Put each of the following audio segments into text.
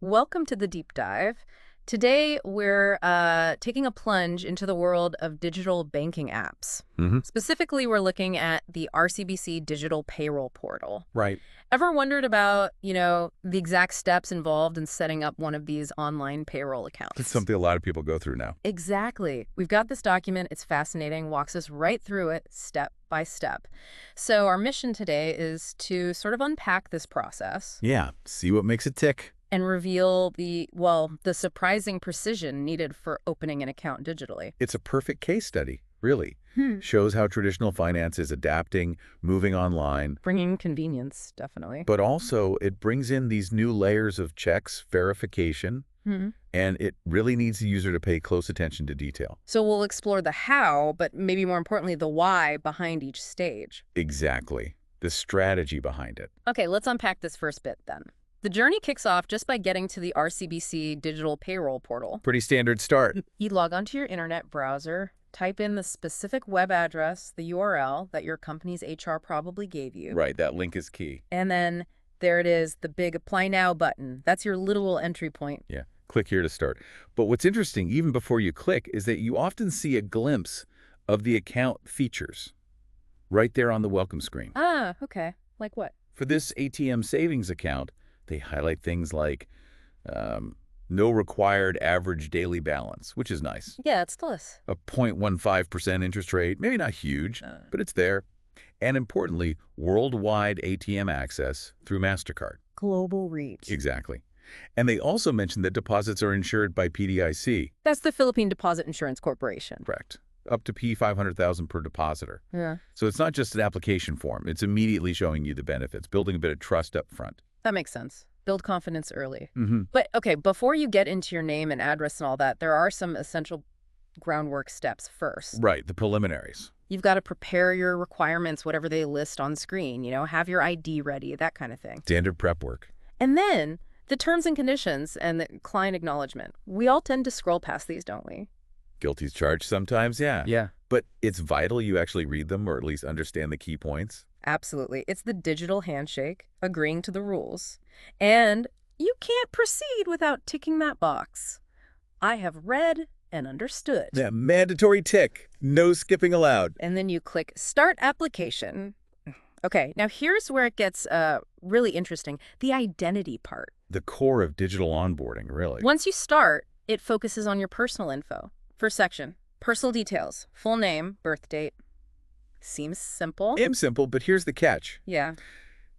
Welcome to the deep dive. Today, we're taking a plunge into the world of digital banking apps. Hmm. Specifically, we're looking at the RCBC digital payroll portal. Right. Ever wondered about, the exact steps involved in setting up one of these online payroll accounts? It's something a lot of people go through now. Exactly. We've got this document. It's fascinating, walks us right through it step by step. So our mission today is to sort of unpack this process Yeah. See what makes it tick. and reveal the surprising precision needed for opening an account digitally. It's a perfect case study, really. Hmm. Shows how traditional finance is adapting, moving online, Bringing convenience, definitely. but also it brings in these new layers of checks, verification, Hmm. and it really needs the user to pay close attention to detail. So we'll explore the how, but maybe more importantly, the why behind each stage. Exactly. The strategy behind it. Okay, let's unpack this first bit then. The journey kicks off just by getting to the RCBC digital payroll portal. Pretty standard start. You log onto your internet browser, type in the specific web address, the URL that your company's HR probably gave you. Right, that link is key. And then there it is, the big Apply Now button. That's your literal entry point. Yeah, click here to start. But what's interesting, even before you click, is that you often see a glimpse of the account features right there on the welcome screen. Ah, okay. Like what? For this ATM savings account, they highlight things like no required average daily balance, which is nice. Yeah, it's bliss. A 0.15% interest rate, maybe not huge, but it's there. And importantly, worldwide ATM access through MasterCard. Global reach. Exactly. And they also mentioned that deposits are insured by PDIC. That's the Philippine Deposit Insurance Corporation. Correct. Up to P500,000 per depositor. Yeah. So it's not just an application form. It's immediately showing you the benefits, building a bit of trust up front. That makes sense. Build confidence early. Mm-hmm. But, okay, before you get into your name and address and all that, there are some essential groundwork steps first. Right, the preliminaries. You've got to prepare your requirements, whatever they list on screen, have your ID ready, that kind of thing. Standard prep work. And then the terms and conditions and the client acknowledgement. We all tend to scroll past these, don't we? Guilty as charged sometimes, yeah. Yeah. But it's vital you actually read them or at least understand the key points. Absolutely. It's the digital handshake, agreeing to the rules. And you can't proceed without ticking that box. I have read and understood. Yeah, mandatory tick. No skipping allowed. And then you click Start Application. Okay, now here's where it gets really interesting, the identity part. The core of digital onboarding, really. Once you start, it focuses on your personal info. First section, personal details, full name, birth date. Seems simple. It's simple, but here's the catch. Yeah.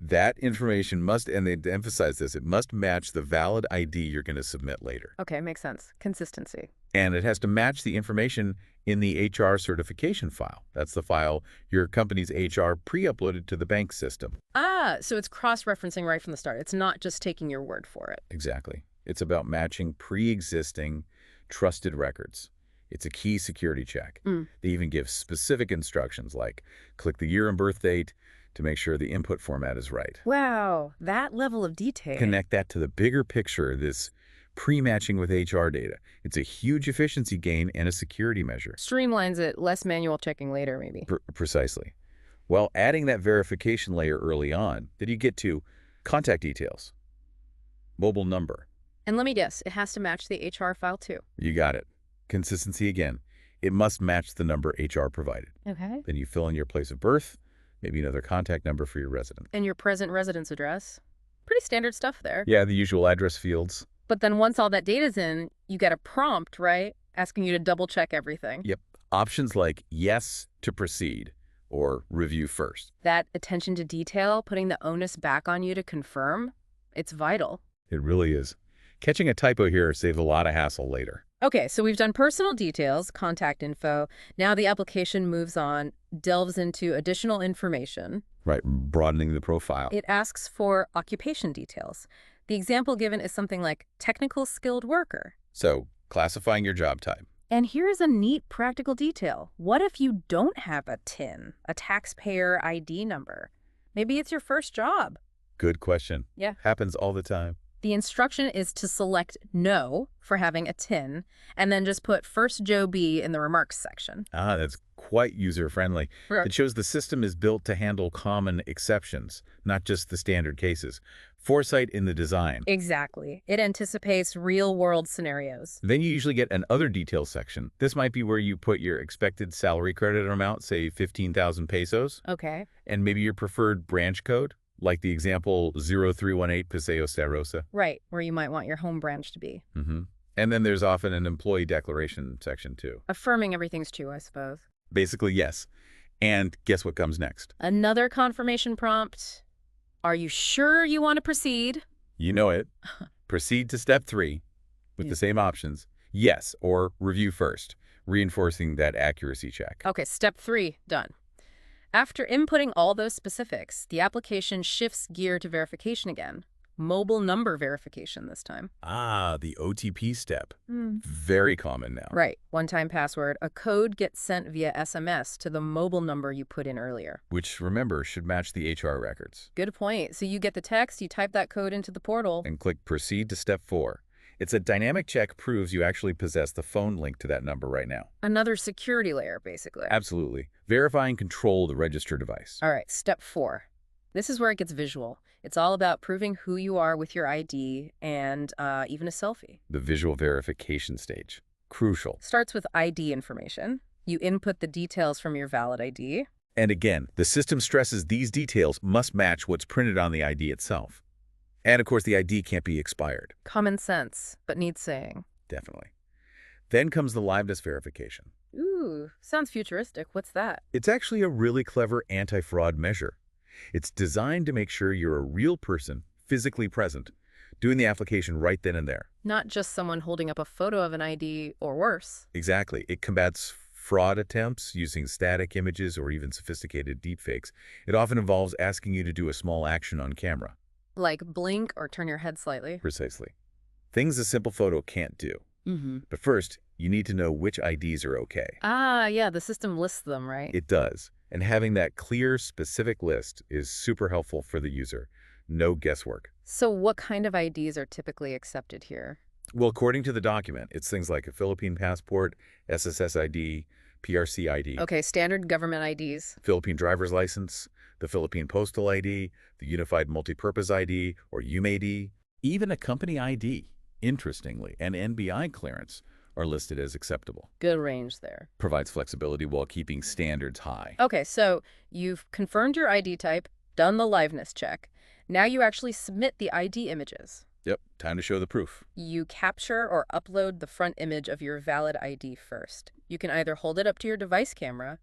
That information must, and they emphasize this, it must match the valid ID you're going to submit later. Okay, makes sense. Consistency. And it has to match the information in the HR certification file. That's the file your company's HR pre-uploaded to the bank system. Ah, so it's cross-referencing right from the start. It's not just taking your word for it. Exactly. It's about matching pre-existing trusted records. It's a key security check. They even give specific instructions like click the year and birth date to make sure the input format is right. Wow, that level of detail. Connect that to the bigger picture, this pre-matching with HR data. It's a huge efficiency gain and a security measure. Streamlines it, less manual checking later, maybe. Precisely. Well, adding that verification layer early on, then you get to contact details, mobile number. And let me guess, it has to match the HR file too. You got it. Consistency again. It must match the number HR provided. Okay. Then you fill in your place of birth, maybe another contact number for your resident. And your present residence address. Pretty standard stuff there. Yeah, the usual address fields. But then once all that data's in, you get a prompt, right? Asking you to double check everything. Yep. Options like yes to proceed or review first. That attention to detail, putting the onus back on you to confirm, it's vital. It really is. Catching a typo here saves a lot of hassle later. Okay, so we've done personal details, contact info. Now the application moves on, delves into additional information. Right, broadening the profile. It asks for occupation details. The example given is something like technical skilled worker. So, classifying your job type. And here's a neat practical detail. What if you don't have a TIN, a taxpayer ID number? Maybe it's your first job. Good question. Yeah. Happens all the time. The instruction is to select no for having a tin, and then just put first Joe B in the remarks section. Ah, that's quite user-friendly. Right. It shows the system is built to handle common exceptions, not just the standard cases. Foresight in the design. Exactly. It anticipates real-world scenarios. Then you usually get an other details section. This might be where you put your expected salary credit amount, say 15,000 pesos, Okay. and maybe your preferred branch code, like the example 0318 Paseo Starosa. Right, where you might want your home branch to be. And then there's often an employee declaration section too. Affirming everything's true, I suppose. Basically, yes. And guess what comes next? Another confirmation prompt. Are you sure you want to proceed? You know it. Proceed to step 3 with Yeah. the same options. Yes, or review first, reinforcing that accuracy check. Okay, step 3, done. After inputting all those specifics, the application shifts gear to verification again. Mobile number verification this time. Ah, the OTP step. Very common now. Right, one-time password. A code gets sent via SMS to the mobile number you put in earlier. Which, remember, should match the HR records. Good point. So you get the text, you type that code into the portal. And click Proceed to Step 4. It's a dynamic check proves you actually possess the phone link to that number right now. Another security layer, basically. Absolutely. Verify and control the registered device. All right, step 4. This is where it gets visual. It's all about proving who you are with your ID and even a selfie. The visual verification stage. Crucial. Starts with ID information. You input the details from your valid ID. And again, the system stresses these details must match what's printed on the ID itself. And of course, the ID can't be expired. Common sense, but needs saying. Definitely. Then comes the liveness verification. Ooh, sounds futuristic. What's that? It's actually a really clever anti-fraud measure. It's designed to make sure you're a real person, physically present, doing the application right then and there. Not just someone holding up a photo of an ID or worse. Exactly. It combats fraud attempts using static images or even sophisticated deepfakes. It often involves asking you to do a small action on camera. Like blink or turn your head slightly. Precisely. Things a simple photo can't do. But first, you need to know which IDs are okay. Ah, yeah, the system lists them, right? It does. And having that clear, specific list is super helpful for the user. No guesswork. So what kind of IDs are typically accepted here? Well, according to the document, it's things like a Philippine passport, SSS ID, PRC ID, Okay, standard government IDs. Philippine driver's license, the Philippine postal ID, the Unified Multipurpose ID, or UMAID, even a company ID, interestingly, and NBI clearance are listed as acceptable. Good range there. Provides flexibility while keeping standards high. Okay, so you've confirmed your ID type, done the liveness check. Now you actually submit the ID images. Yep, time to show the proof. You capture or upload the front image of your valid ID first. You can either hold it up to your device camera,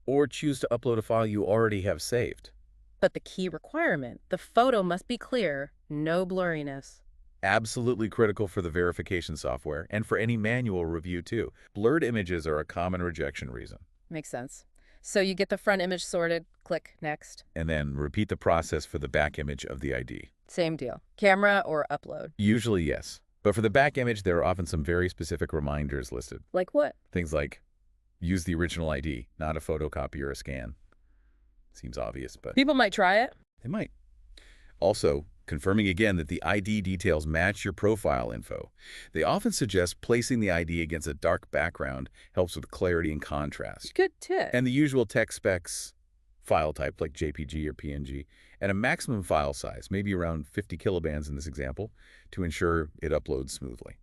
Or choose to upload a file you already have saved. but the key requirement, the photo must be clear, no blurriness. Absolutely critical for the verification software and for any manual review too. Blurred images are a common rejection reason. Makes sense. So you get the front image sorted, click next. And then repeat the process for the back image of the ID. Same deal. Camera or upload. Usually, yes. But for the back image, there are often some very specific reminders listed. Like what? Things like, use the original ID, not a photocopy or a scan. Seems obvious, but People might try it. they might. Also, confirming again that the ID details match your profile info. They often suggest placing the ID against a dark background helps with clarity and contrast. Good tip. And the usual tech specs, file type like JPG or PNG, and a maximum file size, maybe around 50 kilobands in this example, to ensure it uploads smoothly.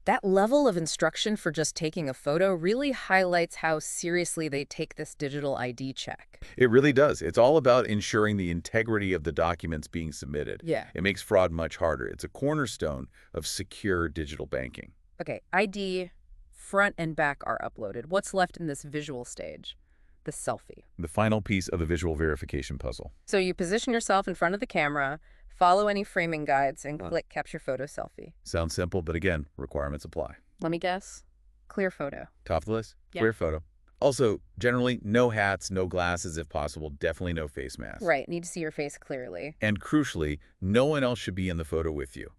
That level of instruction for just taking a photo really highlights how seriously they take this digital ID check. It really does. It's all about ensuring the integrity of the documents being submitted. Yeah. It makes fraud much harder. It's a cornerstone of secure digital banking. Okay, ID, front and back are uploaded. What's left in this visual stage? The selfie. The final piece of the visual verification puzzle. So you position yourself in front of the camera, follow any framing guides, and click Capture Photo Selfie. Sounds simple, but again, requirements apply. Let me guess. Clear photo. Top of the list? Yeah. Clear photo. Also, generally, no hats, no glasses if possible, definitely no face masks. Right, need to see your face clearly. And crucially, no one else should be in the photo with you.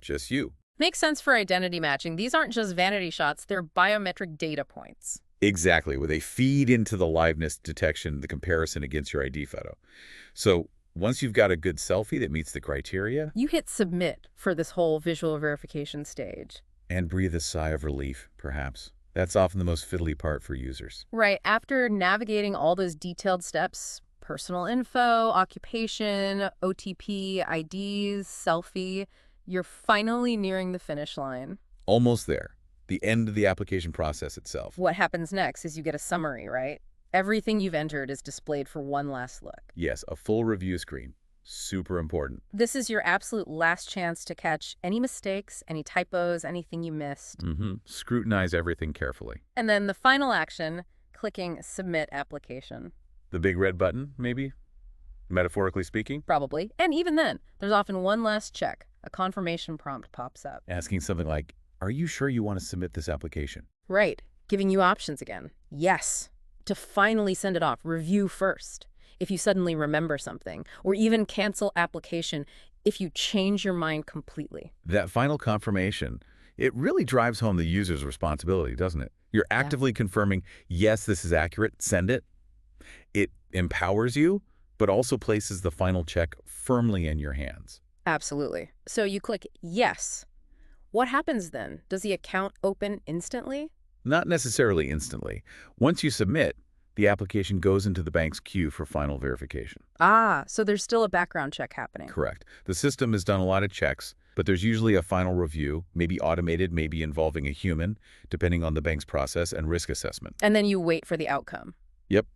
Just you. Makes sense for identity matching. These aren't just vanity shots, they're biometric data points. Exactly, where they feed into the liveness detection, the comparison against your ID photo. So Once you've got a good selfie that meets the criteria, You hit submit for this whole visual verification stage. and breathe a sigh of relief, perhaps. That's often the most fiddly part for users. Right, after navigating all those detailed steps, personal info, occupation, OTP, IDs, selfie, you're finally nearing the finish line. Almost there. The end of the application process itself. What happens next is you get a summary, right? Everything you've entered is displayed for one last look. Yes, a full review screen. Super important. This is your absolute last chance to catch any mistakes, any typos, anything you missed. Scrutinize everything carefully. And then the final action, clicking Submit Application. The big red button, maybe? Metaphorically speaking? Probably. And even then, there's often one last check. A confirmation prompt pops up. Asking something like, are you sure you want to submit this application? Right. Giving you options again. Yes. To finally send it off, review first. If you suddenly remember something, or even cancel application if you change your mind completely. That final confirmation, it really drives home the user's responsibility, doesn't it? You're actively confirming, yes, this is accurate, send it. It empowers you, but also places the final check firmly in your hands. Absolutely. So you click yes. What happens then? Does the account open instantly? Not necessarily instantly. Once you submit, the application goes into the bank's queue for final verification. Ah, so there's still a background check happening. Correct. The system has done a lot of checks, but there's usually a final review, maybe automated, maybe involving a human, depending on the bank's process and risk assessment. And then you wait for the outcome. Yep.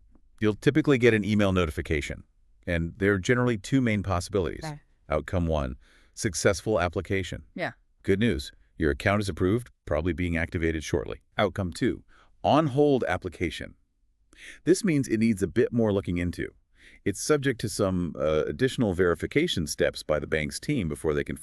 You'll typically get an email notification, and there are generally two main possibilities. Okay. Outcome 1, successful application. Yeah. Good news. Your account is approved, probably being activated shortly. Outcome 2, on hold application. This means it needs a bit more looking into. It's subject to some additional verification steps by the bank's team before they can